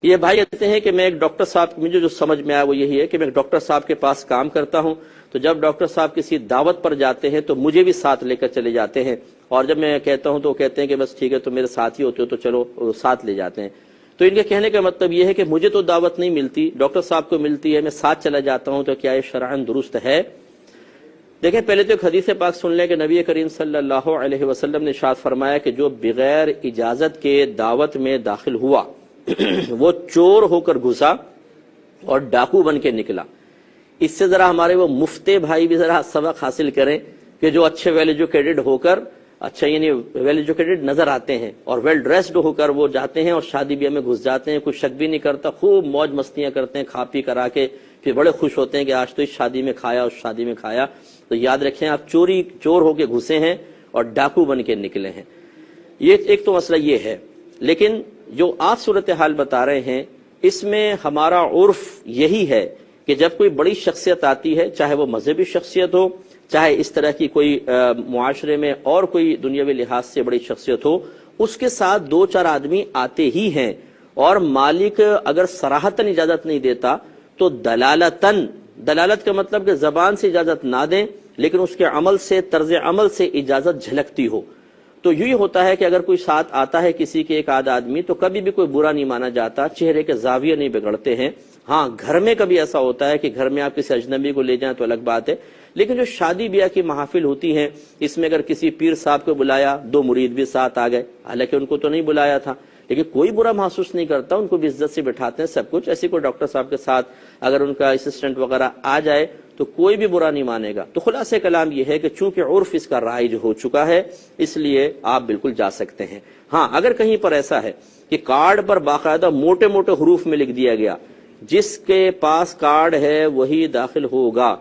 یہ بھائی کہتے ہیں کہ میں ایک ڈاکٹر صاحب، مجھے جو سمجھ میں آیا وہ یہی ہے کہ میں ایک ڈاکٹر صاحب کے پاس کام کرتا ہوں، تو جب ڈاکٹر صاحب کسی دعوت پر جاتے ہیں تو مجھے بھی ساتھ لے کر چلے جاتے ہیں، اور جب میں کہتا ہوں تو وہ کہتے ہیں کہ بس ٹھیک ہے تو میرے ساتھ ہی ہوتے ہو تو چلو ساتھ لے جاتے ہیں۔ تو ان کے کہنے کا مطلب یہ ہے کہ مجھے تو دعوت نہیں ملتی، ڈاکٹر صاحب کو ملتی ہے، میں ساتھ چلا جاتا ہوں، تو کیا یہ شرعاً درست ہے؟ دیکھیں، پہلے تو ایک حدیث پاک سن لیں کہ نبی کریم صلی اللہ علیہ وسلم نے ارشاد فرمایا کہ جو بغیر اجازت کے دعوت میں داخل ہوا وہ چور ہو کر گھسا اور ڈاکو بن کے نکلا۔ اس سے ذرا ہمارے وہ مفتے بھائی بھی ذرا سبق حاصل کریں کہ جو اچھے ویل ایجوکیٹڈ ہو کر، اچھا یعنی ویل ایجوکیٹڈ نظر آتے ہیں اور ویل ڈریسڈ ہو کر وہ جاتے ہیں اور شادی بیاہ میں گھس جاتے ہیں، کوئی شک بھی نہیں کرتا، خوب موج مستیاں کرتے ہیں، کھا پی کر آ کے پھر بڑے خوش ہوتے ہیں کہ آج تو اس شادی میں کھایا، اس شادی میں کھایا۔ تو یاد رکھیں، آپ چور ہو کے گھسے ہیں اور ڈاکو بن کے نکلے ہیں۔ یہ ایک تو مسئلہ یہ ہے، لیکن جو آپ صورتحال بتا رہے ہیں اس میں ہمارا عرف یہی ہے کہ جب کوئی بڑی شخصیت آتی ہے، چاہے وہ مذہبی شخصیت ہو، چاہے اس طرح کی کوئی معاشرے میں اور کوئی دنیاوی لحاظ سے بڑی شخصیت ہو، اس کے ساتھ دو چار آدمی آتے ہی ہیں، اور مالک اگر صراحتاً اجازت نہیں دیتا تو دلالت کا مطلب کہ زبان سے اجازت نہ دیں لیکن اس کے عمل سے، طرز عمل سے اجازت جھلکتی ہو۔ تو یہی ہوتا ہے کہ اگر کوئی ساتھ آتا ہے کسی کے ایک آدھ آدمی تو کبھی بھی کوئی برا نہیں مانا جاتا، چہرے کے زاویے نہیں بگڑتے ہیں۔ ہاں، گھر میں کبھی ایسا ہوتا ہے کہ گھر میں آپ کسی اجنبی کو لے جائیں تو الگ بات ہے، لیکن جو شادی بیاہ کی محافل ہوتی ہیں اس میں اگر کسی پیر صاحب کو بلایا، دو مرید بھی ساتھ آ گئے، حالانکہ ان کو تو نہیں بلایا تھا، لیکن کوئی برا محسوس نہیں کرتا، ان کو بھی عزت سے بٹھاتے ہیں سب کچھ۔ ایسی کوئی ڈاکٹر صاحب کے ساتھ اگر ان کا اسسٹنٹ وغیرہ آ جائے تو کوئی بھی برا نہیں مانے گا۔ تو خلاصہ کلام یہ ہے کہ چونکہ عرف اس کا رائج ہو چکا ہے اس لیے آپ بالکل جا سکتے ہیں۔ ہاں، اگر کہیں پر ایسا ہے کہ کارڈ پر باقاعدہ موٹے موٹے حروف میں لکھ دیا گیا جس کے پاس کارڈ ہے وہی داخل ہوگا،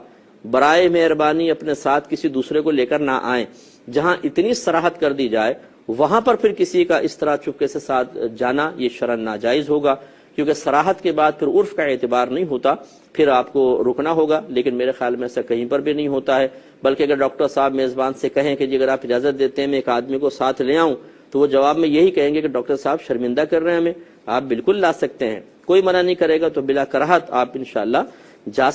برائے مہربانی اپنے ساتھ کسی دوسرے کو لے کر نہ آئیں، جہاں اتنی صراحت کر دی جائے وہاں پر پھر کسی کا اس طرح چپکے سے ساتھ جانا یہ شرعاً ناجائز ہوگا، کیونکہ صراحت کے بعد پھر عرف کا اعتبار نہیں ہوتا، پھر آپ کو رکنا ہوگا۔ لیکن میرے خیال میں ایسا کہیں پر بھی نہیں ہوتا ہے، بلکہ اگر ڈاکٹر صاحب میزبان سے کہیں کہ جی اگر آپ اجازت دیتے ہیں میں ایک آدمی کو ساتھ لے آؤں، تو وہ جواب میں یہی کہیں گے کہ ڈاکٹر صاحب شرمندہ کر رہے ہیں ہمیں، آپ بالکل لا سکتے ہیں، کوئی منع نہیں کرے گا، تو بلا کراہت آپ انشاءاللہ جا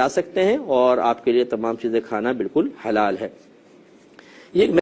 سکتے ہیں، اور آپ کے لیے تمام چیزیں کھانا بالکل حلال ہے۔ یہ